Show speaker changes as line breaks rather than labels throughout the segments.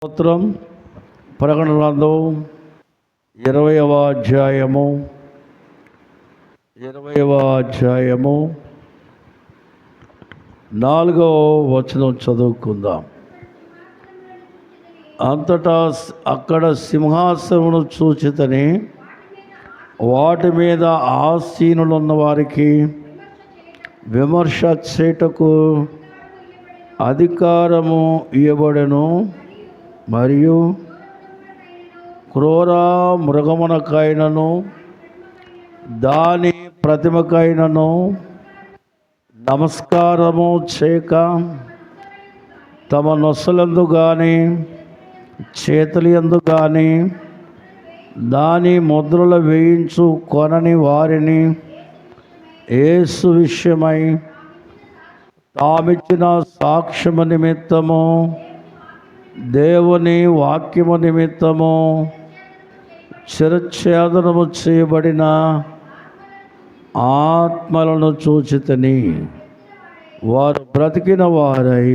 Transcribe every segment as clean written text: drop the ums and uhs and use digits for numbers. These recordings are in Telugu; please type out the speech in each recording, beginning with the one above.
స్తోత్రం. ప్రకటన గ్రంథం 20వ అధ్యాయము 4వ వచనం చదువుకుందాం. అంతటా అక్కడ సింహాసనమును చూచితని వాటి మీద ఆసీనులున్న వారికి విమర్శ చేయుటకు అధికారము ఇవ్వబడెను. మరియు క్రూర మృగమునకైనను దాని ప్రతిమకైనను నమస్కారము చేయక తమ నొసలందు కానీ చేతులందు కానీ దాని ముద్రలు వేయించు కొనని వారిని యేసు విషయమై తామిచ్చిన సాక్ష్యము నిమిత్తము దేవుని వాక్యము నిమిత్తము శిరచ్ఛేదనము చేయబడిన ఆత్మలను చూచితని వారు బ్రతికిన వారై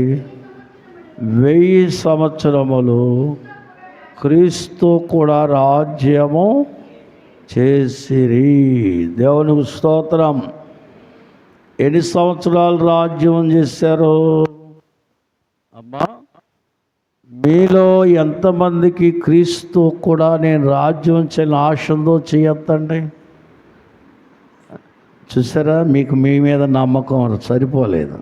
1000 సంవత్సరములు క్రీస్తు కూడా రాజ్యము చేసిరి. దేవునికి స్తోత్రం. ఎన్ని సంవత్సరాలు రాజ్యం చేశారు అమ్మా? మీలో ఎంతమందికి క్రీస్తు కూడా నేను రాజ్యం చేయని ఆశ ఉందో చేయొద్దండి. చూసారా, మీకు మీ మీద నమ్మకం సరిపోలేదు.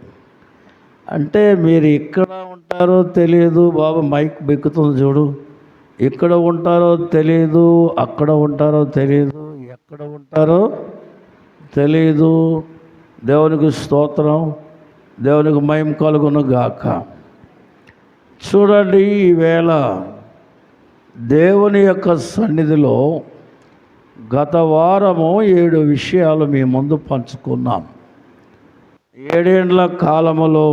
అంటే మీరు ఇక్కడ ఉంటారో తెలియదు. బాబు మైక్ బెక్కుతుంది చూడు. ఇక్కడ ఉంటారో తెలియదు, అక్కడ ఉంటారో తెలియదు, ఎక్కడ ఉంటారో తెలియదు. దేవునికి స్తోత్రం, దేవునికి మహిమ కలుగును గాక. చూడండి, ఈవేళ దేవుని యొక్క సన్నిధిలో గత వారము 7 విషయాలు మీ ముందు పంచుకున్నాం. 7 ఏండ్ల కాలములో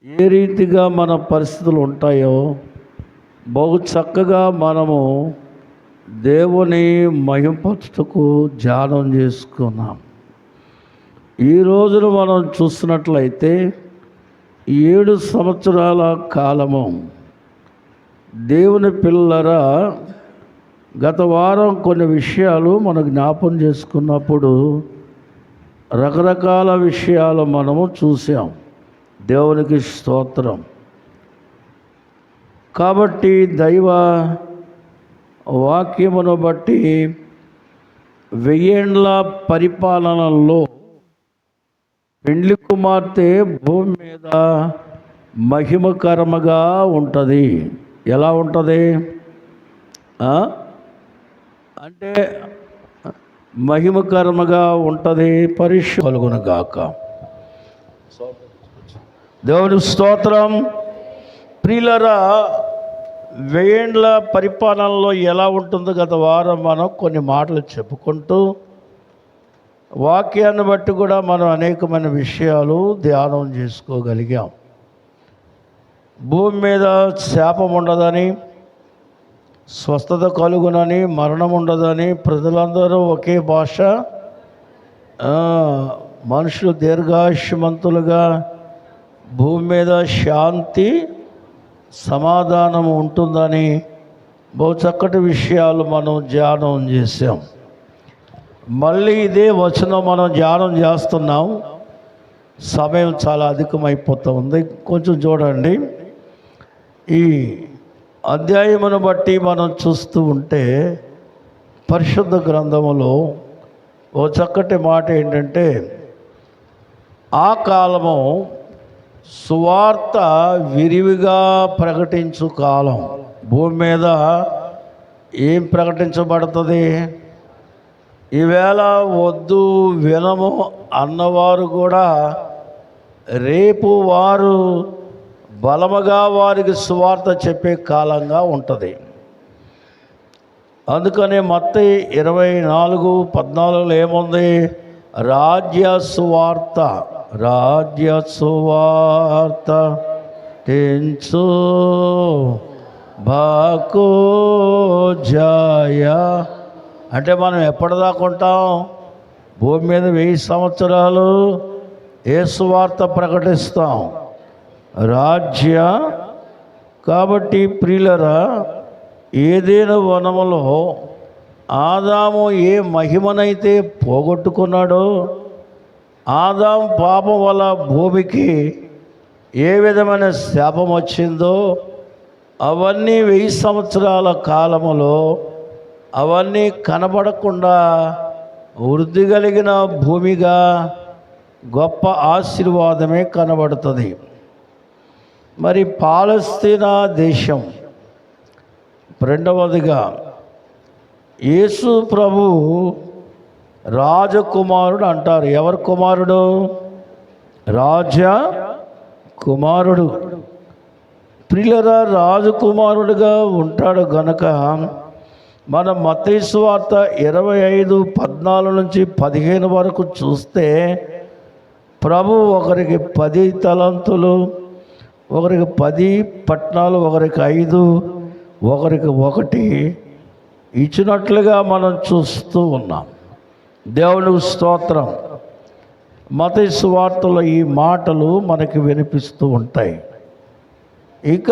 ఏ రీతిగా మన పరిస్థితులు ఉంటాయో బహు చక్కగా మనము దేవుని మహింపరచుటకు ధ్యానం చేసుకున్నాం. ఈ రోజున మనం చూసినట్లయితే 7 సంవత్సరాల కాలము దేవుని పిల్లరా, గత వారం కొన్ని విషయాలు మనం జ్ఞాపం చేసుకున్నప్పుడు రకరకాల విషయాలు మనము చూసాం. దేవునికి స్తోత్రం. కాబట్టి దైవ వాక్యమును బట్టి 1000 ఏండ్ల పరిపాలనలో పెండ్లి కుమార్తె భూమి మీద మహిమకరముగా ఉంటుంది. ఎలా ఉంటుంది అంటే మహిమకరముగా ఉంటుంది. పరిశుద్ధ కలుగును గాక. దేవుని స్తోత్రం. ప్రియులరా, 1000 ఏండ్ల పరిపాలనలో ఎలా ఉంటుందో గత వారం మనం కొన్ని మాటలు చెప్పుకుంటూ వాక్యాన్ని బట్టి కూడా మనం అనేకమైన విషయాలు ధ్యానం చేసుకోగలిగాం. భూమి మీద శాపం ఉండదని, స్వస్థత కలుగునని, మరణం ఉండదని, ప్రజలందరూ ఒకే భాష, మనుషులు దీర్ఘాయుష్మంతులుగా, భూమి మీద శాంతి సమాధానం ఉంటుందని బహు చక్కటి విషయాలు మనం ధ్యానం చేసాం. మళ్ళీ ఇదే వచనం మనం ధ్యానం చేస్తున్నాం. సమయం చాలా అధికమైపోతూ ఉంది. కొంచెం చూడండి, ఈ అధ్యాయమును బట్టి మనం చూస్తూ ఉంటే పరిశుద్ధ గ్రంథములో ఓ చక్కటి మాట ఏంటంటే, ఆ కాలము సువార్త విరివిగా ప్రకటించు కాలం. భూమి మీద ఏం ప్రకటించబడుతుంది? ఈవేళ వద్దు వినము అన్నవారు కూడా రేపు వారు బలముగా వారికి సువార్త చెప్పే కాలంగా ఉంటుంది. అందుకనే మత్తయి 24:14 ఏముంది? రాజ్య సువార్త, రాజ్య సువార్త తెంచు బాకో జాయ. అంటే మనం ఎప్పటిదాకా ఉంటాం? భూమి మీద 1000 సంవత్సరాలు యేసు వార్త ప్రకటిస్తాం. రాజ్య కాబట్టి ప్రియులరా, ఏదైనా వనములో ఆదాము ఏ మహిమనైతే పోగొట్టుకున్నాడో, ఆదాము పాపం వల్ల భూమికి ఏ విధమైన శాపం వచ్చిందో, అవన్నీ 1000 సంవత్సరాల కాలములో అవన్నీ కనబడకుండా వృద్ధి కలిగిన భూమిగా గొప్ప ఆశీర్వాదమే కనబడుతుంది. మరి పాలస్తీనా దేశం రెండవదిగా, యేసు ప్రభు రాజకుమారుడు అంటారు. ఎవరు కుమారుడు? రాజా కుమారుడు. ప్రియులరా, రాజకుమారుడుగా ఉంటాడు గనక మన మత్తయి సువార్త 25:14 నుంచి 15 వరకు చూస్తే, ప్రభు ఒకరికి 10 తలంతులు, ఒకరికి 10 పట్టణాలు, ఒకరికి 5, ఒకరికి 1 ఇచ్చినట్లుగా మనం చూస్తూ ఉన్నాం. దేవునికి స్తోత్రం. మత్తయి సువార్తలో ఈ మాటలు మనకి వినిపిస్తూ ఉంటాయి. ఇక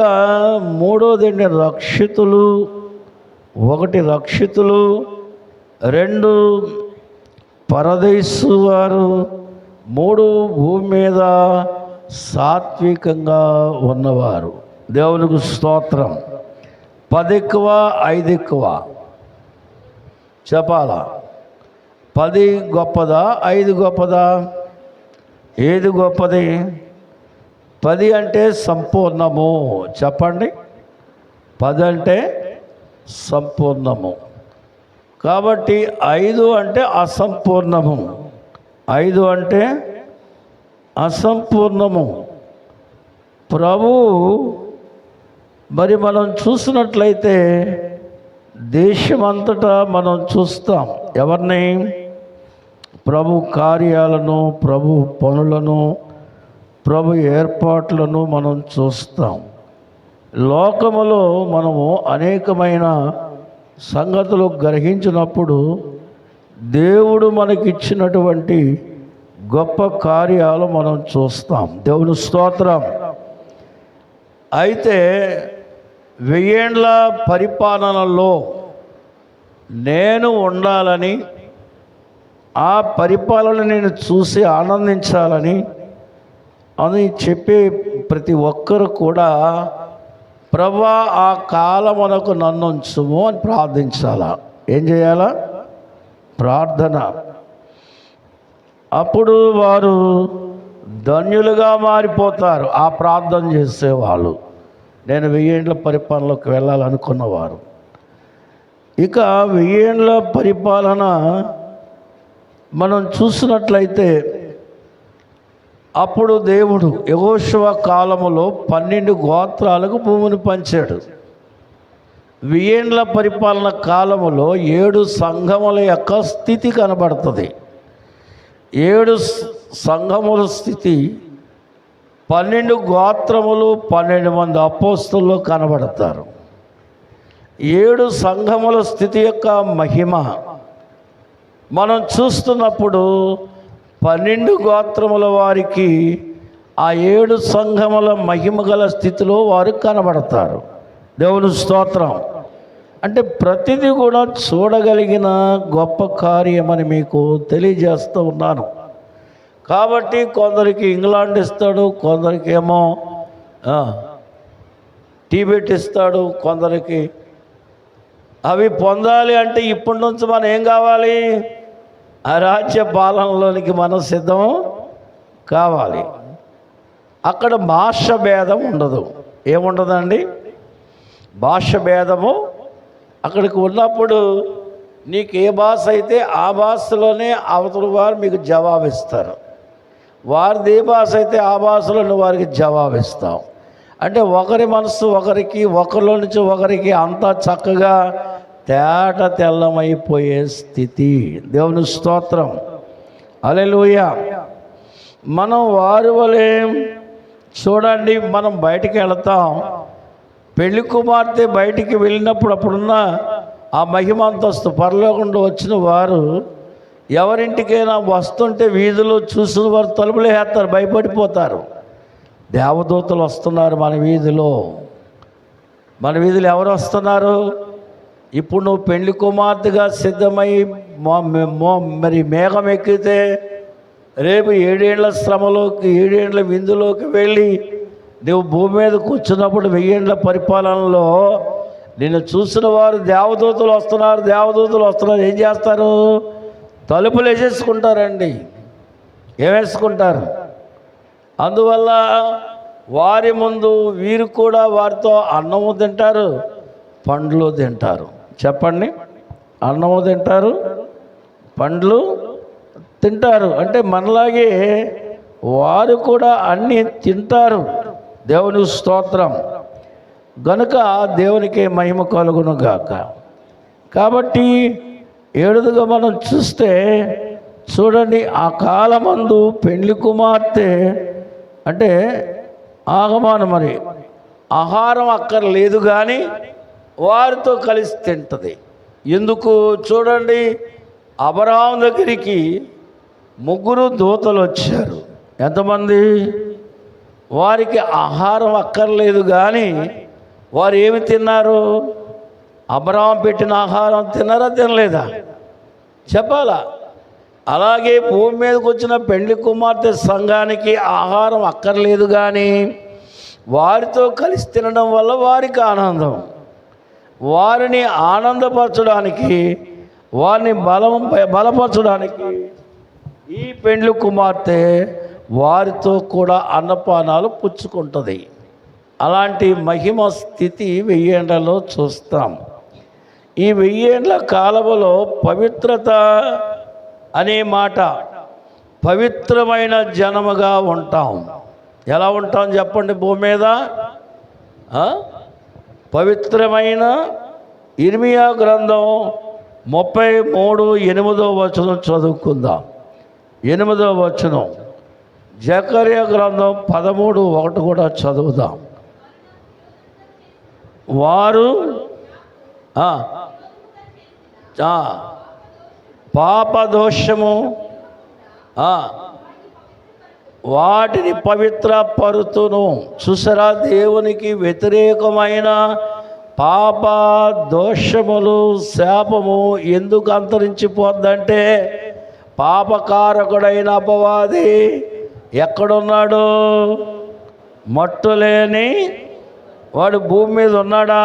మూడోది రక్షితులు. 1 రక్షితులు, 2 పరదేశు వారు, 3 భూమి మీద సాత్వికంగా ఉన్నవారు. దేవునికి స్తోత్రం. 10 ఎక్కువ, 5 ఎక్కువ చెప్పాలా? 10 గొప్పదా, 5 గొప్పదా? ఏది గొప్పది? 10 అంటే సంపూర్ణము. చెప్పండి. 10 అంటే సంపూర్ణము. కాబట్టి 5 అంటే అసంపూర్ణము. 5 అంటే అసంపూర్ణము. ప్రభు మరి మనం చూసినట్లయితే దేశమంతటా మనం చూస్తాం. ఎవరిని? ప్రభు కార్యాలను, ప్రభు పనులను, ప్రభు ఏర్పాట్లను మనం చూస్తాం. లోకములో మనము అనేకమైన సంగతులు గ్రహించినప్పుడు దేవుడు మనకిచ్చినటువంటి గొప్ప కార్యాలు మనం చూస్తాం. దేవుని స్తోత్రం. అయితే 1000 ఏండ్ల పరిపాలనలో నేను ఉండాలని, ఆ పరిపాలన నేను చూసి ఆనందించాలని అని చెప్పే ప్రతి ఒక్కరు కూడా, ప్రభువా ఆ కాలమునకు నన్ను ఉంచుము అని ప్రార్థించాలా. ఏం చేయాలా? ప్రార్థన. అప్పుడు వారు ధన్యులుగా మారిపోతారు. ఆ ప్రార్థన చేసేవాళ్ళు, నేను 1000 ఏండ్ల పరిపాలనలోకి వెళ్ళాలనుకున్నవారు. ఇక 1000 ఏండ్ల పరిపాలన మనం చూసినట్లయితే, అప్పుడు దేవుడు యెహోషువ కాలములో 12 గోత్రాలకు భూమిని పంచాడు. 1000 ఏండ్ల పరిపాలన కాలములో 7 సంఘముల యొక్క స్థితి కనబడుతుంది. 7 సంఘముల స్థితి, 12 గోత్రములు, 12 మంది అపోస్తలులు కనబడతారు. 7 సంఘముల స్థితి యొక్క మహిమ మనం చూస్తున్నప్పుడు 12 గోత్రముల వారికి ఆ 7 సంఘముల మహిమ గల స్థితిలో వారు కనబడతారు. దేవుని స్తోత్రం. అంటే ప్రతిదీ కూడా చూడగలిగిన గొప్ప కార్యమని మీకు తెలియజేస్తూ ఉన్నాను. కాబట్టి కొందరికి ఇంగ్లాండ్ ఇస్తాడు, కొందరికి ఏమో టిబెట్ ఇస్తాడు, కొందరికి అవి పొందాలి అంటే ఇప్పటి నుంచి మనం ఏం కావాలి? ఆ రాజ్య పాలనలోనికి మనం సిద్ధం కావాలి. అక్కడ భాష భేదం ఉండదు. ఏముండదండి? భాష భేదము అక్కడికి ఉన్నప్పుడు నీకు ఏ భాష అయితే ఆ భాషలోనే అవతల వారు మీకు జవాబిస్తారు. వారిది ఏ భాష అయితే ఆ భాషలో నువ్వు వారికి జవాబిస్తావు. అంటే ఒకరి మనసు ఒకరికి, ఒకరిలో నుంచి ఒకరికి అంతా చక్కగా తేట తెల్లమైపోయే స్థితి. దేవుని స్తోత్రం. హల్లెలూయా. మనం వారి వలె చూడండి, మనం బయటికి వెళతాం. పెళ్లి కుమార్తె బయటికి వెళ్ళినప్పుడు అప్పుడున్న ఆ మహిమ అంతస్తు పరలోకంలో వచ్చిన వారు ఎవరింటికైనా వస్తుంటే వీధిలో చూసిన వారు తలుపులు వేస్తారు, భయపడిపోతారు. దేవదూతలు వస్తున్నారు మన వీధిలో, మన వీధులు ఎవరు వస్తున్నారు? ఇప్పుడు నువ్వు పెళ్లి కుమార్తెగా సిద్ధమై మరి మేఘం ఎక్కితే రేపు 7 ఏళ్ల శ్రమలోకి 7 ఏళ్ల విందులోకి వెళ్ళి నువ్వు భూమి మీద కూర్చున్నప్పుడు 1000 ఏళ్ల పరిపాలనలో నిన్ను చూసిన వారు దేవదూతలు వస్తున్నారు ఏం చేస్తారు? తలుపులు వేసేసుకుంటారండి. ఏమేసుకుంటారు? అందువల్ల వారి ముందు వీరు కూడా వారితో అన్నము తింటారు, పండ్లు తింటారు. చెప్పండి, అన్నము తింటారు, పండ్లు తింటారు. అంటే మనలాగే వారు కూడా అన్నీ తింటారు. దేవుని స్తోత్రం. గనుక దేవునికి మహిమ కలుగును గాక. కాబట్టి ఏడుదుగా మనం చూస్తే చూడండి, ఆ కాలమందు పెండ్లి కుమార్తె అంటే ఆగమానం, మరి ఆహారం అక్కర్లేదు కానీ వారితో కలిసి తింటుంది. ఎందుకు? చూడండి, అబ్రహాం దగ్గరికి 3 దూతలు వచ్చారు. ఎంతమంది? వారికి ఆహారం అక్కర్లేదు కానీ వారు ఏమి తిన్నారు? అబ్రహాం పెట్టిన ఆహారం తిన్నారా, తినలేదా? చెప్పాలా? అలాగే భూమి మీదకి వచ్చిన పెండ్లి కుమార్తె సంఘానికి ఆహారం అక్కర్లేదు కానీ వారితో కలిసి తినడం వల్ల వారికి ఆనందం. వారిని ఆనందపరచడానికి, వారిని బలపరచడానికి ఈ పెండ్లి కుమార్తె వారితో కూడా అన్నపానాలు పుచ్చుకుంటుంది. అలాంటి మహిమ స్థితి 1000 ఏండ్లలో చూస్తాం. ఈ 1000 ఏండ్ల కాలంలో పవిత్రత అనే మాట, పవిత్రమైన జనముగా ఉంటాం. ఎలా ఉంటాం చెప్పండి? భూమి మీద పవిత్రమైన, ఇర్మియా గ్రంథం 33:8 చదువుకుందాం. 8వ వచనం. జకర్యా గ్రంథం 13:1 కూడా చదువుదాం. వారు పాపదోషము వాటిని పవిత్ర పరుతును. చూసారా, దేవునికి వ్యతిరేకమైన పాప దోషములు, శాపము ఎందుకు అంతరించిపోద్దంటే పాపకారకుడైన అపవాది ఎక్కడున్నాడు? మట్టులేని వాడు భూమి మీద ఉన్నాడా?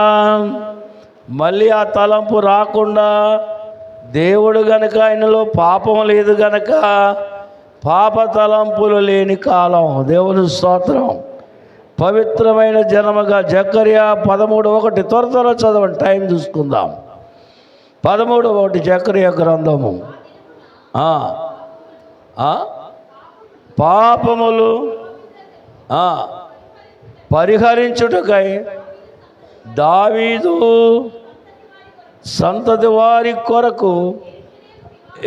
మళ్ళీ ఆ తలంపు రాకుండా దేవుడు గనక ఆయనలో పాపం లేదు గనక పాప తలంపులు లేని కాలం. దేవుని స్తోత్రం. పవిత్రమైన జనముగా జకర్యా 13:1 త్వర చదవండి, టైం చూసుకుందాం. 13:1 జకర్యా గ్రంథము. పాపములు పరిహరించుటకై దావీదు సంతతి వారి కొరకు,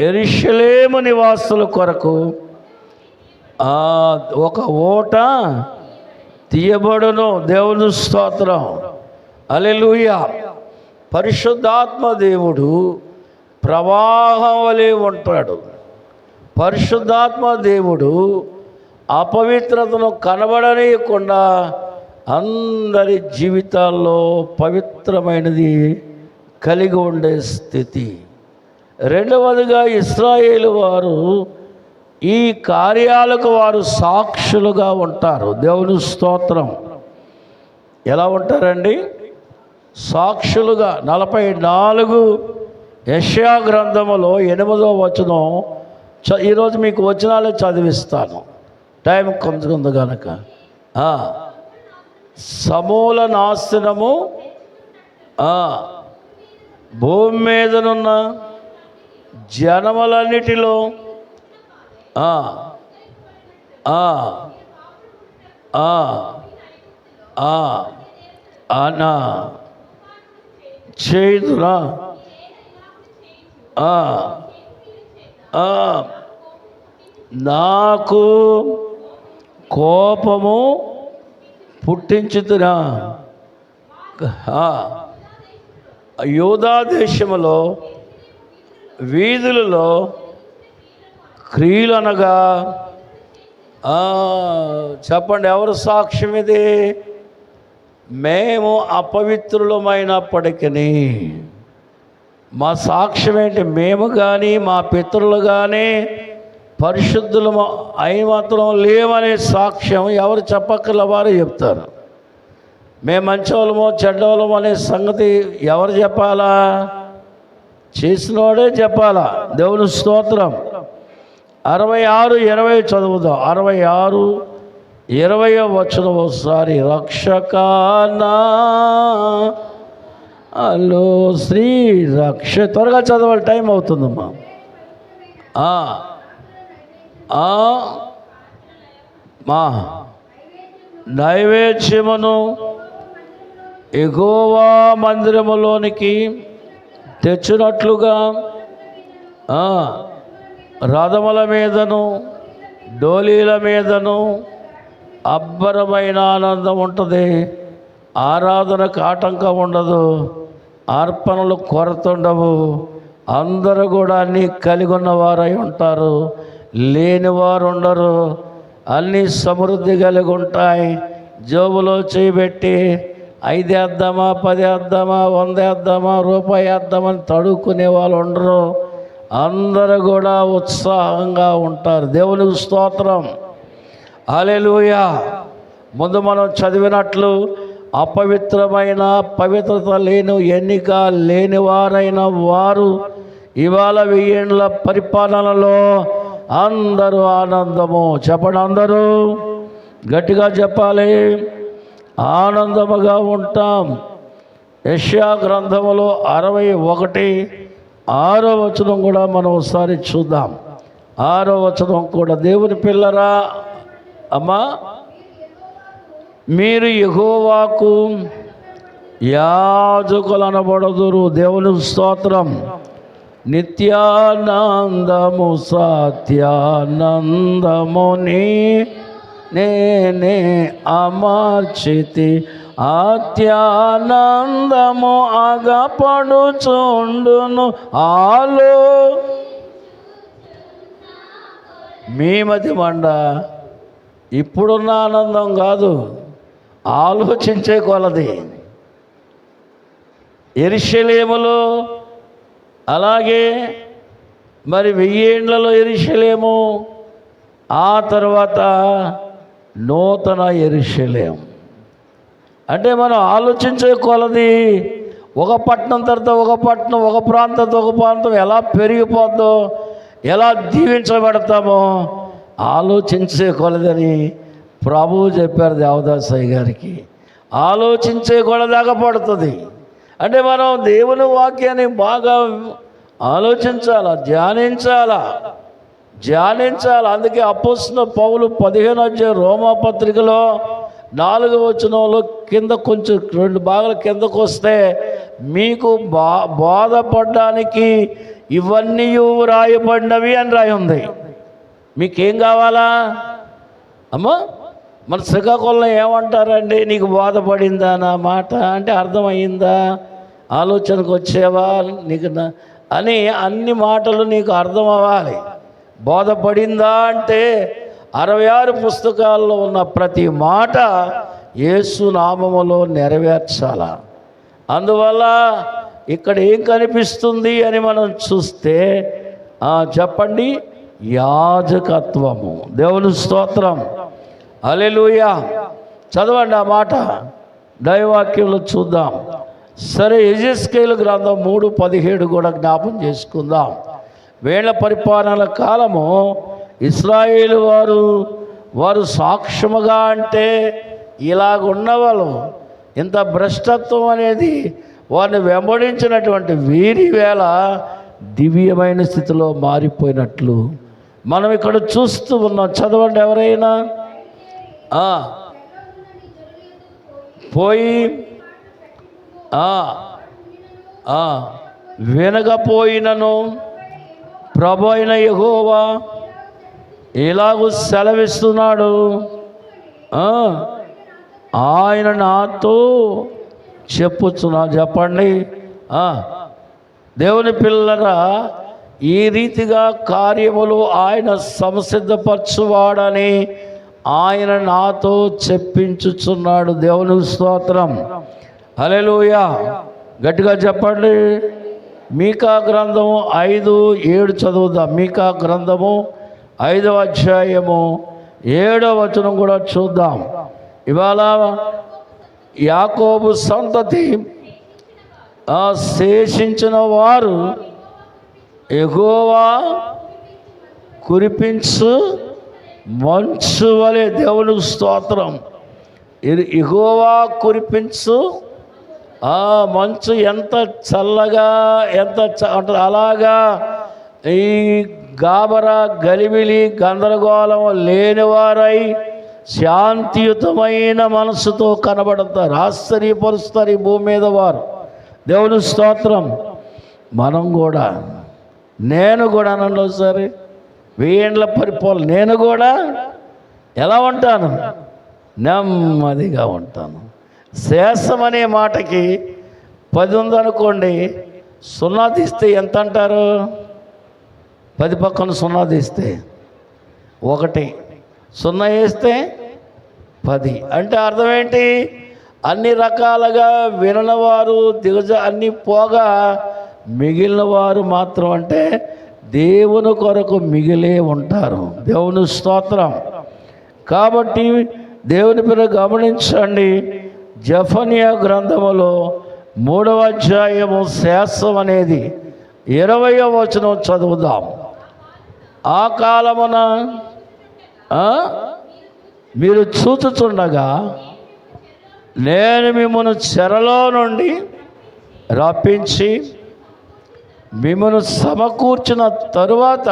యెరూషలేము నివాసుల కొరకు ఒక ఓట తీయబడును. దేవుని స్తోత్రం. హల్లెలూయా. పరిశుద్ధాత్మ దేవుడు ప్రవాహం వలె ఉంటాడు. పరిశుద్ధాత్మ దేవుడు అపవిత్రతను కనబడనీయకుండా అందరి జీవితాల్లో పవిత్రమైనది కలిగి ఉండే స్థితి. రెండవదిగా ఇశ్రాయేలు వారు ఈ కార్యాలకు వారు సాక్షులుగా ఉంటారు. దేవుని స్తోత్రం. ఎలా ఉంటారండి? సాక్షులుగా. 44 యెషయా గ్రంథములో 8వ వచనం. ఈరోజు మీకు వచనాలే చదివిస్తాను, టైం కొంచెం కనుక. సమూల నాశనము భూమి మీదనున్న జనములన్నిటిలో చేయుదురా. నాకు కోపము పుట్టించుతురా. యూదా దేశములో వీధులలో క్రియలు అనగా చెప్పండి, ఎవరు సాక్ష్యం ఇది? మేము అపవిత్రులమైనప్పటికీ మా సాక్ష్యం ఏంటి? మేము కానీ మా పితరులు కానీ పరిశుద్ధులము అయి మాత్రం లేవనే సాక్ష్యం ఎవరు చెప్పక్కర్ల వారు చెప్తారు. మేము మంచివాళ్ళమో చెడ్డవాళ్ళమో అనే సంగతి ఎవరు చెప్పాలా? చేసినోడే చెప్పాలా. దేవుని స్తోత్రం. 66:20 చదువుదాం. 66:20 వచనం ఒకసారి. రక్షకానా అలో శ్రీ రక్ష. త్వరగా చదవాలి, టైం అవుతుందమ్మా. మా నైవేద్యమును యెహోవా మందిరములోనికి తెచ్చినట్లుగా రథముల మీదను డోలీల మీదను అబ్బరమైన ఆనందం ఉంటుంది. ఆరాధనకు ఆటంకం ఉండదు, అర్పణలు కొరత ఉండవు. అందరూ కూడా అన్నీ కలిగి ఉన్నవారై ఉంటారు, లేనివారు ఉండరు. అన్నీ సమృద్ధి కలిగి ఉంటాయి. జోబులో చేయబెట్టి 5 వేద్దామా, 10 వేద్దామా, 100 వేద్దామా, రూపాయి వేద్దామని తడుక్కునే వాళ్ళు ఉండరు. అందరూ కూడా ఉత్సాహంగా ఉంటారు. దేవునికి స్తోత్రం. హల్లెలూయా. ముందు మనం చదివినట్లు అపవిత్రమైన పవిత్రత లేని ఎన్నిక లేనివారైన వారు ఇవాళ 1000 ఏండ్ల పరిపాలనలో అందరూ ఆనందము. చెప్పండి, అందరూ గట్టిగా చెప్పాలి. ఆనందముగా ఉంటాం. యెషయా గ్రంథములో 61:6 వచనం కూడా మనం ఒకసారి చూద్దాం. 6 వచనం కూడా. దేవుని పిల్లరా, అమ్మా, మీరు యెహోవాకు యాజకులు అనబడుదురు. దేవుని స్తోత్రం. నిత్యానందము సత్యానందముని నేనే అమర్చితి, అత్యానందము అగపడుచుండును. మీ మతి మండ. ఇప్పుడున్న ఆనందం కాదు, ఆలోచించే కొలది. యెరూషలేములో అలాగే మరి 1000 ఏండ్లలో యెరూషలేము, ఆ తర్వాత నూతన యెరూషలేము. అంటే మనం ఆలోచించే కొలది ఒక పట్టణం తర్వాత ఒక పట్టణం, ఒక ప్రాంతం ఒక ప్రాంతం ఎలా పెరిగిపోద్దో, ఎలా దీవించబడతామో ఆలోచించే కొలదని ప్రభువు చెప్పారు దేవదాసయ్య గారికి. ఆలోచించే కొలదాకా పడుతుంది. అంటే మనం దేవుని వాక్యాన్ని బాగా ఆలోచించాలా, ధ్యానించాలా. అందుకే అపోస్తలుడైన పౌలు 15 రోమాపత్రికలో 4 వచనంలో కింద కొంచెం 2 భాగాలు కిందకు వస్తే, మీకు బోధపడడానికి ఇవన్నీ రాయబడినవి అని రాయి ఉంది. మీకేం కావాలా అమ్మా? మన శ్రీకాకుళంలో ఏమంటారండి, నీకు బోధపడిందా నా మాట అంటే అర్థమయ్యిందా, ఆలోచనకు వచ్చేవా నీకు అని అన్ని మాటలు నీకు అర్థం అవ్వాలి. బోధపడిందా అంటే 66 పుస్తకాల్లో ఉన్న ప్రతి మాట యేసు నామములో నెరవేర్చాల. అందువల్ల ఇక్కడ ఏం కనిపిస్తుంది అని మనం చూస్తే చెప్పండి, యాజకత్వము. దేవుని స్తోత్రం. హల్లెలూయా. చదవండి ఆ మాట దైవవాక్యంలో చూద్దాం. సరే, యెహెజ్కేలు గ్రంథం 3:17 కూడా జ్ఞాపం చేసుకుందాం. వేళ పరిపాలన కాలము ఇశ్రాయేలు వారు సాక్ష్యముగా అంటే ఇలాగున్నవాళ్ళు, ఇంత భ్రష్టత్వం అనేది వారిని వెంబడించినటువంటి వీరి వేళ దివ్యమైన స్థితిలో మారిపోయినట్లు మనం ఇక్కడ చూస్తూ ఉన్నాం. చదవండి ఎవరైనా. పోయి వినకపోయినను ప్రభు అయిన యెహోవా ఇలాగూ సెలవిస్తున్నాడు, ఆయన నాతో చెప్పుచున్నా. చెప్పండి. దేవుని పిల్లరా, ఈ రీతిగా కార్యములు ఆయన సంసిద్ధపరచువాడని ఆయన నాతో చెప్పించుచున్నాడు. దేవునికి స్తోత్రం. హల్లెలూయా. గట్టిగా చెప్పండి. మీకా గ్రంథము 5:7 చదువుదాం. మీకా గ్రంథము 5వ అధ్యాయము 7వ వచనం కూడా చూద్దాం. ఇవాళ యాకోబు సంతతి శేషించిన వారు యెహోవా కురిపించు మంచు వలె. దేవునికి స్తోత్రం. యెహోవా కురిపించు మంచు ఎంత చల్లగా, ఎంత అలాగా ఈ గాబరా గలిబిలి గందరగోళం లేనివారై శాంతియుతమైన మనసుతో కనబడతారు. ఆశ్చర్యపరుస్తారు ఈ భూమి మీద వారు. దేవుని స్తోత్రం. మనం కూడా, నేను కూడా అనండి ఒకసారి, 1000 ఏండ్ల పరిపాలన నేను కూడా ఎలా ఉంటాను? నెమ్మదిగా ఉంటాను. శేషం అనే మాటకి 10 ఉందనుకోండి, 0 తీస్తే ఎంత అంటారు? 10 పక్కన 0 తీస్తే 1, 0 వేస్తే 10. అంటే అర్థం ఏంటి? అన్ని రకాలుగా వినవారు అన్నీ పోగా మిగిలిన వారు మాత్రం అంటే దేవుని కొరకు మిగిలే ఉంటారు. దేవుని స్తోత్రం. కాబట్టి దేవుని పేరు గమనించండి. జెఫన్యా గ్రంథములో 3వ అధ్యాయము శేషం అనేది 20వ వచనం చదువుదాం. ఆ కాలమున మీరు చూచుచుండగా నేను మిమ్మల్ని చెరలో నుండి రప్పించి మిమ్మల్ని సమకూర్చిన తరువాత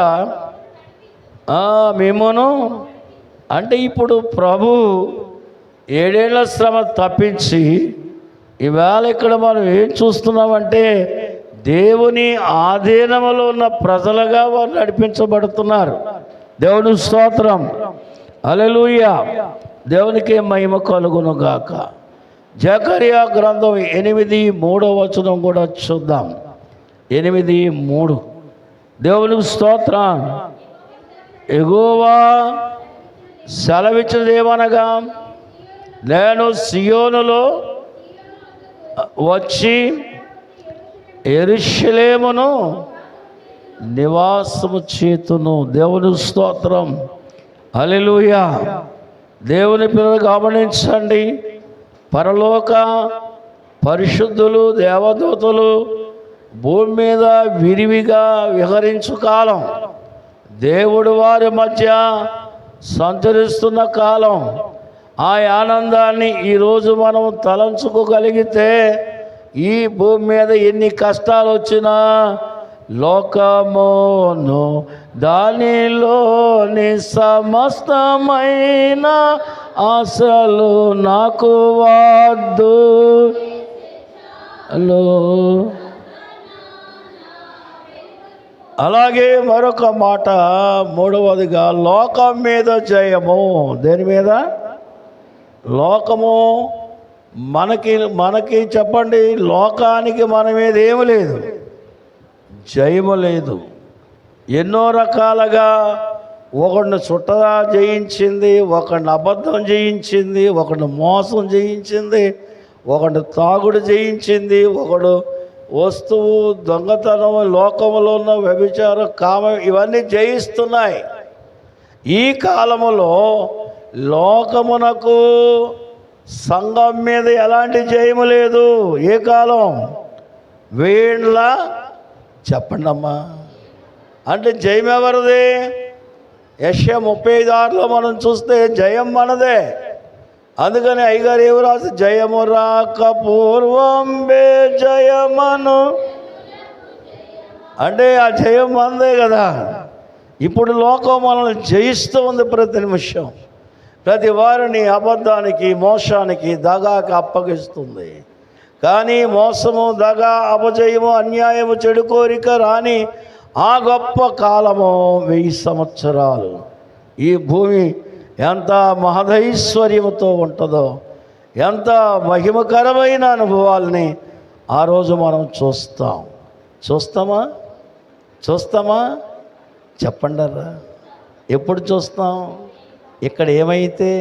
మిమ్మను, అంటే ఇప్పుడు ప్రభు 7 ఏళ్ల శ్రమ తప్పించి ఈవేళ ఇక్కడ మనం ఏం చూస్తున్నామంటే దేవుని ఆధీనములో ఉన్న ప్రజలుగా వారు నడిపించబడుతున్నారు. దేవుని స్తోత్రం. హల్లెలూయా. దేవునికి మహిమ కలుగును గాక. జకర్యా గ్రంథం 8:3 వచనం కూడా చూద్దాం. 8:3. దేవునికి స్తోత్రం. యెహోవా సెలవిచ్చినదేమనగా, నేను సియోనులో వచ్చి యెరూషలేమును నివాసము చేతును. దేవుని స్తోత్రం. హల్లెలూయా. దేవుని పిల్లలు గమనించండి. పరలోక పరిశుద్ధులు దేవదూతలు భూమి మీద విరివిగా విహరించు కాలం, దేవుడు వారి మధ్య సంచరిస్తున్న కాలం. ఆ ఆనందాన్ని ఈరోజు మనం తలంచుకోగలిగితే ఈ భూమి మీద ఎన్ని కష్టాలు వచ్చినా లోకమును దానిలోని సమస్తమైన ఆశలు నాకు వద్దు. అలాగే మరొక మాట 3వదిగా, లోకం మీద జయము. దేని మీద? లోకము మనకి చెప్పండి, లోకానికి మన మీద ఏమి లేదు, జయము లేదు. ఎన్నో రకాలుగా ఒకడిని చుట్టదా జయించింది, ఒకడిని అబద్ధం జయించింది, ఒకడిని మోసం జయించింది, ఒకడు తాగుడు జయించింది, ఒకడు వస్తువు దొంగతనం, లోకంలో ఉన్న వ్యభిచారం, కామం, ఇవన్నీ జయిస్తున్నాయి. ఈ కాలములో లోకమునకు సంఘం మీద ఎలాంటి జయము లేదు. ఏ కాలం? వేండ్ల చెప్పండి అమ్మా. అంటే జయం ఎవరిది? యెషయా 35:6లో మనం చూస్తే జయం మనదే. అందుకని అయ్యగారు ఏమి రాసి, జయము రాక పూర్వం బే జయమను, అంటే ఆ జయం మనదే కదా. ఇప్పుడు లోకం మనల్ని జయిస్తూ ఉంది. ప్రతి నిమిషం ప్రతి వారిని అబద్ధానికి, మోసానికి, దగాకి అప్పగిస్తుంది. కానీ మోసము, దగ, అపజయము, అన్యాయము, చెడు కోరిక రాని ఆ గొప్ప కాలము 1000 సంవత్సరాలు. ఈ భూమి ఎంత మహదైశ్వర్యముతో ఉంటుందో, ఎంత మహిమకరమైన అనుభవాల్ని ఆ రోజు మనం చూస్తామా చెప్పండరా. ఎప్పుడు చూస్తాం? ఇక్కడ ఏమైతే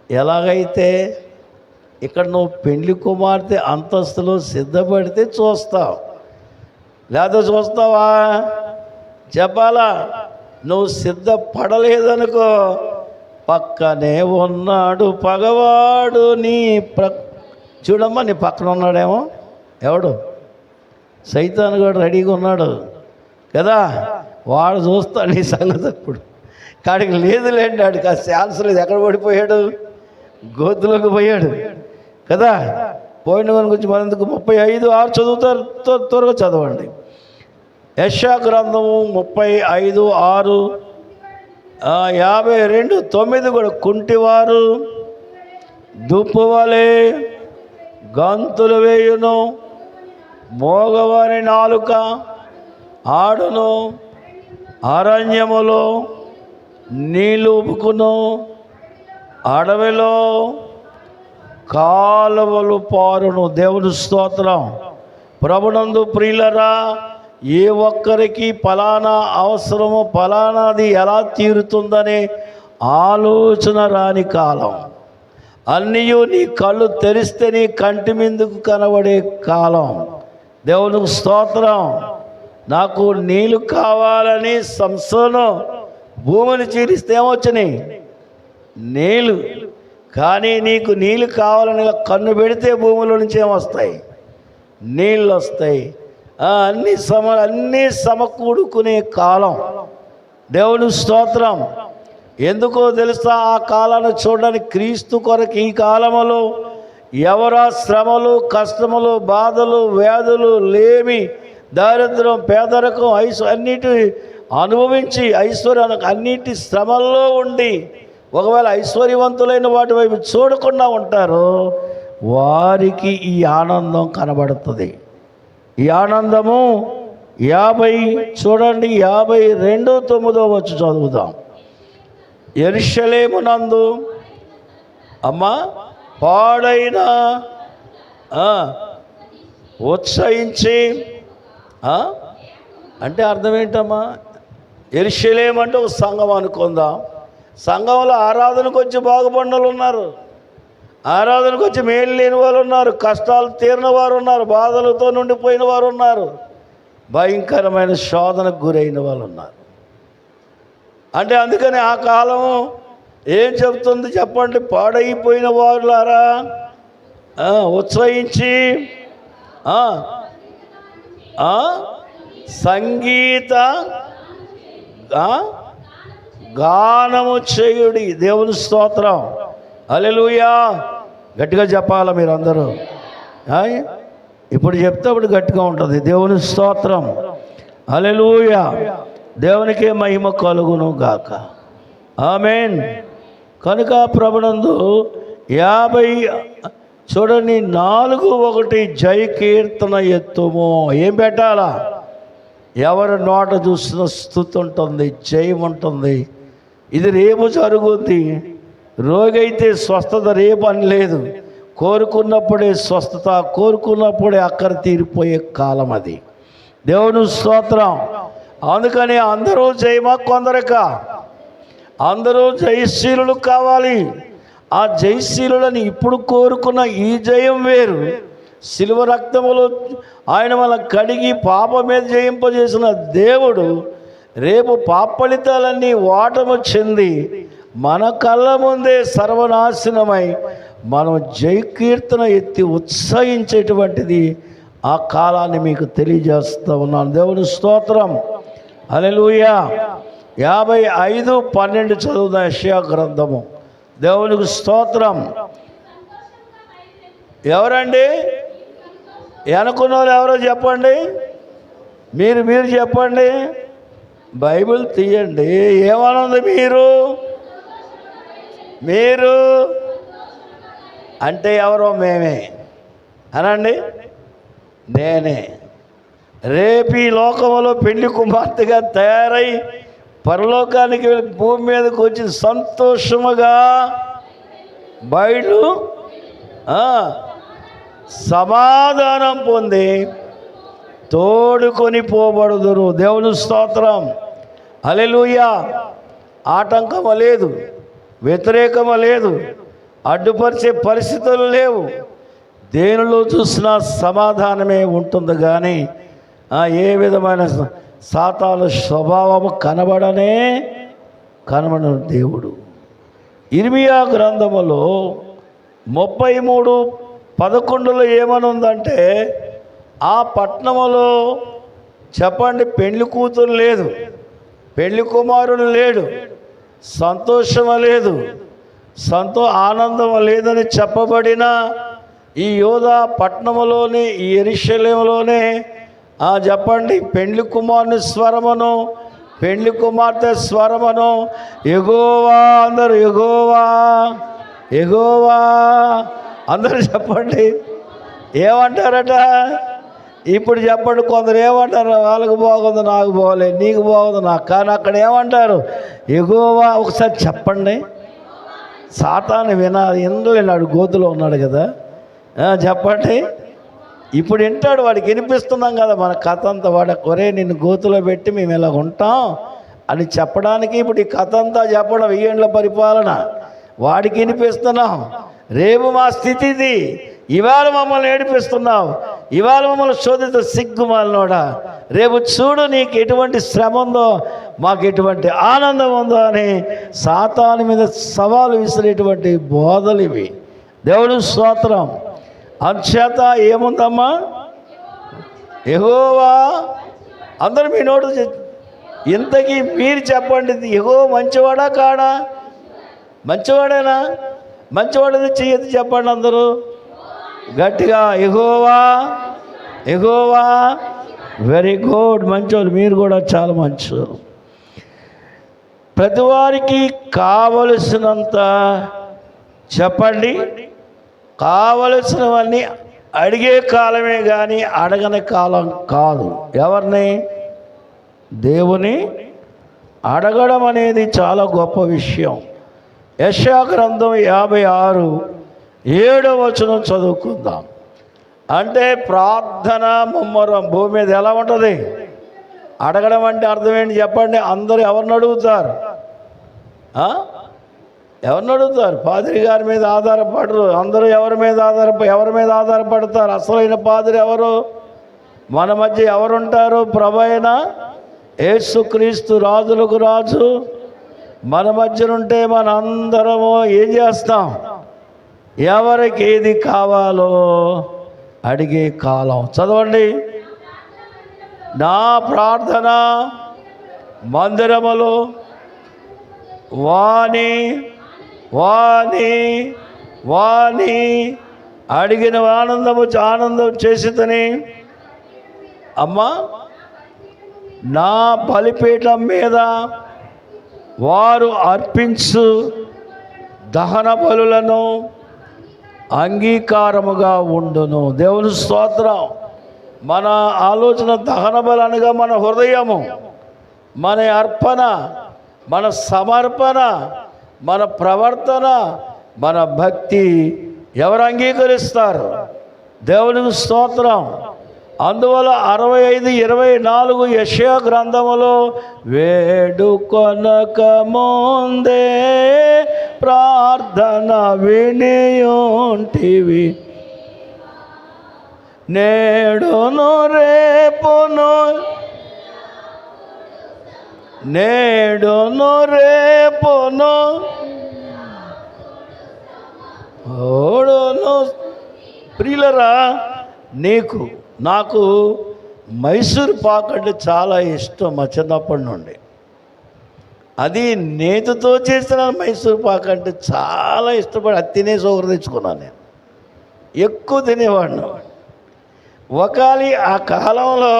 ఎలాగైతే ఇక్కడ నువ్వు పెళ్లి కుమార్తె అంతస్తులో సిద్ధపడితే చూస్తావు, లేదా చూస్తావా? చెప్పాలా? నువ్వు సిద్ధపడలేదనుకో, పక్కనే ఉన్నాడు పగవాడు నీ చూడమ్మా, నీ పక్కన ఉన్నాడేమో ఎవడు? సైతాను కూడా రెడీగా ఉన్నాడు కదా, వాడు చూస్తాడు నీ సంగతి. అప్పుడు కాడికి లేదులేండి, ఆడికి ఆ ఛాన్స్ లేదు. ఎక్కడ పడిపోయాడు? గోతులోకి పోయాడు కదా. పోయిన వాని గురించి మనందుకు 35:6 చదువుతారు, త్వరగా చదవండి. యెషయా గ్రంథము 35:6, 52:9 కూడా. కుంటివారు దుప్పువలే గంతులు వేయును, మోగవారి నాలుక ఆడును, అరణ్యములో నీళ్ళు ఉబుకును, అడవిలో కాలువలు పారును. దేవుని స్తోత్రం. ప్రభునందు ప్రియులరా, ఏ ఒక్కరికి ఫలానా అవసరము, ఫలానాది ఎలా తీరుతుందనే ఆలోచన రాని కాలం. అన్నీ నీ కళ్ళు తెరిస్తే నీ కంటి మీదకు కనబడే కాలం. దేవునికి స్తోత్రం. నాకు నీళ్ళు కావాలని సంసోను భూమిని చీలిస్తే ఏమొచ్చినాయి? నీళ్ళు. కానీ నీకు నీళ్ళు కావాలని కన్ను పెడితే భూమిలో నుంచి ఏమొస్తాయి? నీళ్ళు వస్తాయి. అన్నీ సమకూడుకునే కాలం. దేవుని స్తోత్రం. ఎందుకో తెలుసా? ఆ కాలాన్ని చూడడానికి క్రీస్తు కొరకు ఈ కాలములో ఎవరా శ్రమలు, కష్టములు, బాధలు, వ్యాధులు, లేమి, దారిద్ర్యం, పేదరికం, అన్నిటి అనుభవించి ఐశ్వర్యానికి అన్నిటి శ్రమల్లో ఉండి ఒకవేళ ఐశ్వర్యవంతులైన వాటి వైపు చూడకుండా ఉంటారో వారికి ఈ ఆనందం కనబడుతుంది. ఈ ఆనందము 52:9 చదువుదాం. యెరూషలేమునందు అమ్మా పాడైన ఉత్సహించి అంటే అర్థం ఏంటమ్మా? యెరూషలేము అంటే ఒక సంఘం అనుకుందాం. సంఘంలో ఆరాధనకు వచ్చి బాగుపడిన వాళ్ళు ఉన్నారు, ఆరాధనకు వచ్చి మేలు లేని వాళ్ళు ఉన్నారు, కష్టాలు తీరిన వారు ఉన్నారు, బాధలతో నుండిపోయిన వారు ఉన్నారు, భయంకరమైన శోధనకు గురైన వాళ్ళు ఉన్నారు. అంటే అందుకని ఆ కాలం ఏం చెబుతుంది చెప్పండి? పాడైపోయిన వారులారా ఉత్సహించి సంగీత గానము చేయుడి. దేవుని స్తోత్రం. హల్లెలూయా. గట్టిగా చెప్పాలా మీరు అందరూ? ఇప్పుడు చెప్తే అప్పుడు గట్టిగా ఉంటుంది. దేవుని స్తోత్రం. హల్లెలూయా. దేవునికే మహిమ కలుగును గాక. ఆమేన్. కనుక ప్రభునందు 4:1 జయ కీర్తన ఎత్తుము. ఏం పెట్టాలా? ఎవరి నోట చూసిన స్తుతి ఉంటుంది, జయం ఉంటుంది. ఇది రేపు జరుగుద్ది. రోగి అయితే స్వస్థత రేపు అని లేదు. కోరుకున్నప్పుడే స్వస్థత, కోరుకున్నప్పుడే అక్కర తీరిపోయే కాలం అది. దేవుని స్తోత్రం. అందుకని అందరూ జయమా? కొందరక అందరూ జయశీలులు కావాలి. ఆ జయశీలులని ఇప్పుడు కోరుకున్న ఈ జయం వేరు. శిలువ రక్తములో ఆయన మన కడిగి పాప మీద జయింపజేసిన దేవుడు రేపు పాపఫలితాలన్నీ ఓటము చెంది మన కళ్ళ ముందే సర్వనాశనమై మనం జయకీర్తన ఎత్తి ఉత్సహించేటువంటిది ఆ కాలాన్ని మీకు తెలియజేస్తూ ఉన్నాను. దేవుని స్తోత్రం. హల్లెలూయా. 55:12 చదువుదాం యెషయా గ్రంథము. దేవునికి స్తోత్రం. ఎవరండి అనుకున్న వాళ్ళు? ఎవరో చెప్పండి. మీరు చెప్పండి. బైబిల్ తీయండి. ఏమనుంది? మీరు అంటే ఎవరో? మేమే అనండి. నేనే. రేపు ఈ లోకంలో పెళ్లి కుమార్తెగా తయారై పరలోకానికి వెళ్ళి భూమి మీదకి వచ్చి సంతోషముగా బయలు సమాధానం పొంది తోడుకొని పోబడుదురు. దేవుని స్తోత్రం. హల్లెలూయా. ఆటంకం లేదు. వ్యతిరేకము లేదు, అడ్డుపరిచే పరిస్థితులు లేవు. దేనిలో చూసినా సమాధానమే ఉంటుంది. కానీ ఏ విధమైన సాతాను స్వభావము కనబడని దేవుడు. ఇర్మియా గ్రంథములో 33:11 ఏమని ఉందంటే, ఆ పట్టణములో చెప్పండి, పెళ్లి కూతురు లేదు, పెళ్లి కుమారుడు లేడు, సంతోషం లేదు, ఆనందం లేదని చెప్పబడిన ఈ యోధా పట్టణములోని ఈ యెరూషలేములోనే చెప్పండి, పెళ్లి కుమారుని స్వరమును, పెళ్లి కుమార్తె స్వరమును యెహోవా, అందరూ యెహోవా యెహోవా అందరూ చెప్పండి. ఏమంటారట? ఇప్పుడు చెప్పండి, కొందరు ఏమంటారు? వాళ్ళకు బాగుంది, నాకు బాగోలేదు, నీకు బాగుంది, నాకు. కానీ అక్కడ ఏమంటారు? యెహోవా. ఒకసారి చెప్పండి. సాతాను వినలేనాడు, గోతులో ఉన్నాడు కదా. చెప్పండి. ఇప్పుడు వింటాడు, వాడికి వినిపిస్తున్నాం కదా మన కథ అంతా. ఒరే నిన్ను గోతులో పెట్టి మేము ఇలా ఉంటాం అని చెప్పడానికి ఇప్పుడు ఈ కథ అంతా చెప్పడం, 1000 ఏళ్ల పరిపాలన వాడికి వినిపిస్తున్నాం. రేపు మా స్థితి ఇది. ఇవాళ మమ్మల్ని ఏడిపిస్తున్నావు, ఇవాళ మమ్మల్ని శోధిత సిగ్గుమాలినోడా, రేపు చూడు నీకు ఎటువంటి శ్రమ ఉందో, మాకు ఎటువంటి ఆనందం ఉందో అని సాతాను మీద సవాలు విసిరేటువంటి బోధలు ఇవి. దేవుడు స్తోత్రం. అంచేత ఏముందమ్మా? యెహోవా. అందరూ మీ నోటు ఇంతకీ మీరు చెప్పండి, యెహోవా మంచివాడా కాడా? మంచివాడేనా? మంచివాడని చెయ్యదు చెప్పండి అందరూ గట్టిగా. యెహోవా యెహోవా. వెరీ గుడ్, మంచోళ్ళు. మీరు కూడా చాలా మంచోళ్ళు. ప్రతివారికి కావలసినంత చెప్పండి, కావలసినవన్నీ అడిగే కాలమే కానీ అడగని కాలం కాదు. ఎవరిని? దేవుని అడగడం అనేది చాలా గొప్ప విషయం. యెషయా గ్రంథం 56:7 చదువుకుందాం. అంటే ప్రార్థన ముమ్మరం భూమి మీద ఎలా ఉంటుంది? అడగడం అంటే అర్థం ఏంటి చెప్పండి? అందరూ ఎవరిని అడుగుతారు? ఎవరిని అడుగుతారు? పాదిరి గారి మీద ఆధారపడరు. అందరూ ఎవరి మీద ఆధారపడతారు? అసలైన పాదిరి ఎవరు? మన మధ్య ఎవరుంటారు? ప్రభు అయిన యేసుక్రీస్తు, రాజులకు రాజు మన మధ్యనుంటే మన అందరము ఏం చేస్తాం? ఎవరికి ఏది కావాలో అడిగే కాలం. చదవండి. నా ప్రార్థన మందిరములో వాణి అడిగిన ఆనందం చేసితని. అమ్మా, నా బలిపీఠం మీద వారు అర్పించు దహన బలులను అంగీకారముగా ఉండును. దేవుని స్తోత్రం. మన ఆలోచన దహన బలి అనగా మన హృదయము, మన అర్పణ, మన సమర్పణ, మన ప్రవర్తన, మన భక్తి ఎవరు అంగీకరిస్తారు? దేవునికి స్తోత్రం. అందువల్ల 65:24 యెషయా గ్రంథములో, వేడుకొనక ముందే ప్రార్థన వినియుంటివి, నేడును రేపును ఓడును. ప్రియులరా, నాకు మైసూర్ పాక్ అంటే చాలా ఇష్టం మా చిన్నప్పటి నుండి. అది నేతితో చేసిన మైసూర్ పాక్ అంటే చాలా ఇష్టపడి అది తినేసి ఒకరు తెచ్చుకున్నాను. నేను ఎక్కువ తినేవాడిని. ఒకవేళ ఆ కాలంలో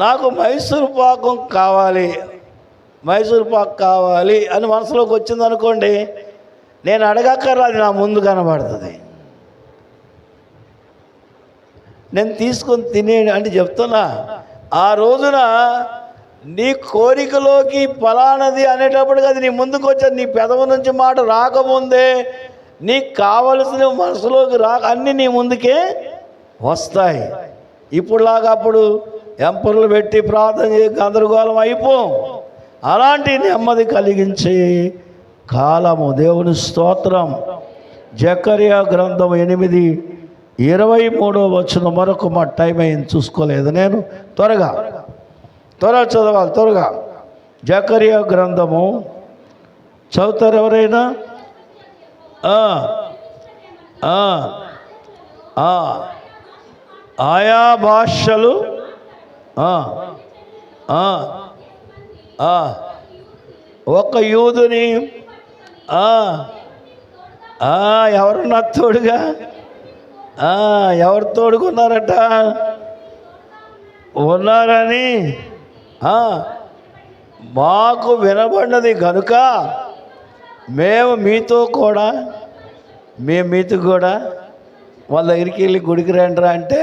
నాకు మైసూర్ పాక్ కావాలి అని మనసులోకి వచ్చిందనుకోండి, నేను అడగక్కర్లేదు, నా ముందు కనబడుతుంది. నేను తీసుకొని తినేది అంటే చెప్తున్నా. ఆ రోజున నీ కోరికలోకి ఫలానది అనేటప్పటికి అది నీ ముందుకు వచ్చేది. నీ పెదవి నుంచి మాట రాకముందే నీకు కావలసిన మనసులోకి అన్నీ నీ ముందుకే వస్తాయి. ఇప్పుడులాగా అప్పుడు ఎంపర్లు పెట్టి ప్రార్థన చేసి గందరగోళం అయిపోం. అలాంటి నెమ్మది కలిగించి కాలము. దేవుని స్తోత్రం. జకర్యా గ్రంథం 8:23 మరొక మా టైం అయింది, చూసుకోలేదు నేను. త్వరగా చదవాలి, త్వరగా. జకర్యా గ్రంథము చదువుతారు ఎవరైనా? ఆయా భాషలు ఒక యూదుని ఎవరన్నా తోడుగా ఎవరు తోడుకున్నారట? ఉన్నారని మాకు వినబడినది కనుక మేము మీతో కూడా వాళ్ళ దగ్గరికి వెళ్ళి గుడికి రండిరా అంటే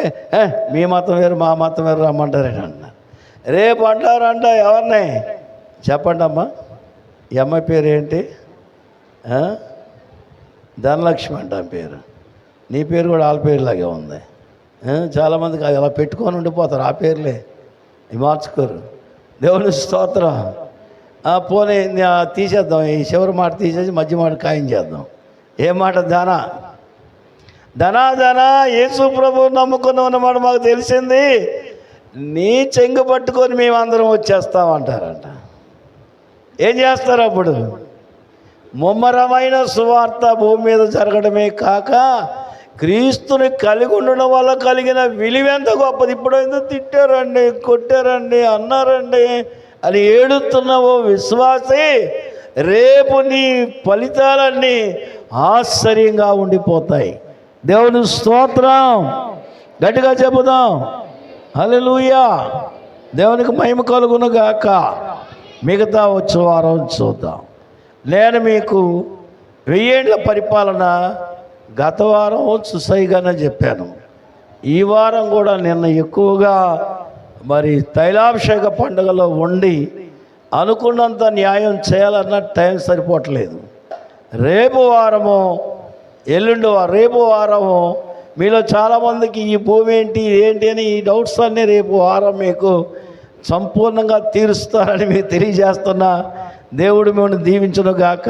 మీ మతం వేరు మా మతం వేరు రమ్మంటారేనంట. రేపు అంటారంట ఎవరిని చెప్పండి అమ్మా. ఈ అమ్మాయి పేరు ఏంటి? ధనలక్ష్మి అంట పేరు. నీ పేరు కూడా వాళ్ళ పేరులాగే ఉంది. చాలామందికి అలా పెట్టుకొని ఉండిపోతారు, ఆ పేర్లే మార్చుకోరు. దేవుని స్తోత్రం. పోనీ తీసేద్దాం, ఈ చివరి మాట తీసేసి మధ్య మాట ఖాయం చేద్దాం. ఏ మాట? ధనా యేసు ప్రభువు నమ్ముకున్నాం అన్నమాట. మాకు తెలిసింది నీ చెంగు పట్టుకొని మేమందరం వచ్చేస్తామంటారంట. ఏం చేస్తారు అప్పుడు? ముమ్మరమైన సువార్త భూమి మీద జరగడమే కాక క్రీస్తుని కలిగి ఉండడం వల్ల కలిగిన విలువ ఎంత గొప్పది. ఇప్పుడు ఎందుకు తిట్టారండి, కొట్టారండి, అన్నారండి అని ఏడుతున్నావో విశ్వాసి, రేపు నీ ఫలితాలన్నీ ఆశ్చర్యంగా ఉండిపోతాయి. దేవుని స్తోత్రం. గట్టిగా చెబుదాం హల్లెలూయా. దేవునికి మహిమ కలుగును గాక. మిగతా వచ్చే వారం చూద్దాం. నేను మీకు 1000 ఏళ్ల పరిపాలన గత వారం సుసైగానే చెప్పాను. ఈ వారం కూడా నిన్న ఎక్కువగా మరి తైలాభిషేక పండుగలో ఉండి అనుకున్నంత న్యాయం చేయాలన్న టైం సరిపోవట్లేదు. రేపు వారము రేపు వారము మీలో చాలామందికి ఈ భూమి ఏంటి అని ఈ డౌట్స్ అన్నీ రేపు వారం మీకు సంపూర్ణంగా తీరుస్తారని మీకు తెలియజేస్తున్నా. దేవుడు మిమ్మల్ని దీవించును గాక.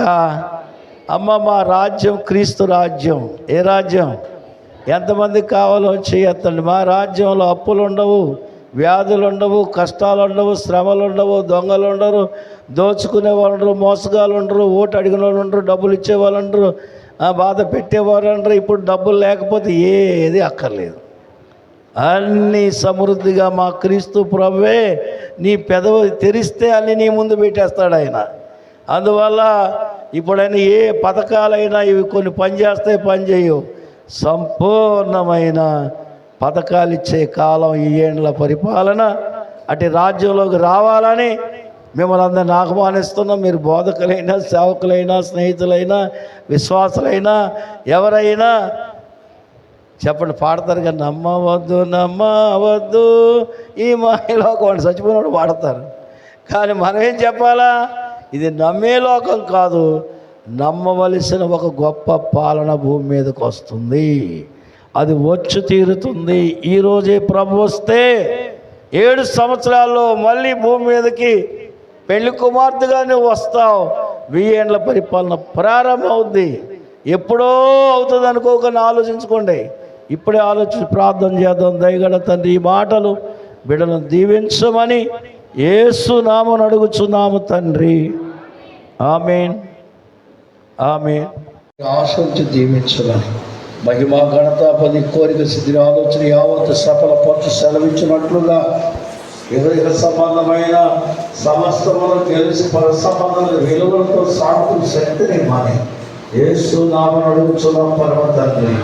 అమ్మ, మా రాజ్యం క్రీస్తు రాజ్యం. ఏ రాజ్యం? ఎంతమందికి కావాలో చేయొద్దండి. మా రాజ్యంలో అప్పులు ఉండవు, వ్యాధులు ఉండవు, కష్టాలు ఉండవు, శ్రమలు ఉండవు, దొంగలు ఉండరు, దోచుకునే వాళ్ళు ఉండరు, మోసగాళ్ళు ఉండరు, ఓటు అడిగిన వాళ్ళు ఉండరు, డబ్బులు ఇచ్చేవాళ్ళు ఉండరు, బాధ పెట్టేవారు ఉండరు. ఇప్పుడు డబ్బులు లేకపోతే ఏది అక్కర్లేదు. అన్నీ సమృద్ధిగా మా క్రీస్తు ప్రభువే నీ పెదవి తెరిస్తే అన్నీ నీ ముందు పెట్టేస్తాడు ఆయన. అందువల్ల ఇప్పుడైనా ఏ పథకాలైనా ఇవి కొన్ని పనిచేస్తాయి, పనిచేయవు. సంపూర్ణమైన పథకాలు ఇచ్చే కాలం ఈ ఏళ్ళ పరిపాలన. అటు రాజ్యంలోకి రావాలని మిమ్మల్ని అందరిని ఆహ్వానిస్తున్నాం. మీరు బోధకులైనా, సేవకులైనా, స్నేహితులైనా, విశ్వాసులైనా, ఎవరైనా చెప్పండి. పాడతారు కానీ నమ్మవద్దు ఈ మాయలోకం అని చచ్చిపోయినప్పుడు పాడతారు. కానీ మనం ఏం చెప్పాలా? ఇది నమ్మే లోకం కాదు, నమ్మవలసిన ఒక గొప్ప పాలన భూమి మీదకి వస్తుంది. అది వచ్చి తీరుతుంది. ఈరోజే ప్రభు వస్తే 7 సంవత్సరాల్లో మళ్ళీ భూమి మీదకి పెళ్లి కుమార్తెగా నువ్వు వస్తావు. 1000 ఏళ్ల పరిపాలన ప్రారంభం అవుద్ది. ఎప్పుడో అవుతుంది అనుకోకుండా ఆలోచించుకోండి. ఇప్పుడే ఆలోచించి ప్రార్థన చేద్దాం. దయగల తండ్రి, ఈ మాటలు బిడ్డలను దీవించమని యేసు నామమున అడుగుచున్నాము తండ్రి. ఆమేన్, ఆమేన్. ఆశించి దీవించమని మహిమా ఘనత పది కోరిక సిద్ధి ఆలోచన యావత్తు సఫలపరచు సెలవిచ్చినట్లుగా ఇహ సంబంధమైన సమస్తమును తెలిసి పర సంబంధాల విలువలతో సాగు శక్తిని మాని యేసు నామమున అడుగుచున్నాం పరమ తండ్రి.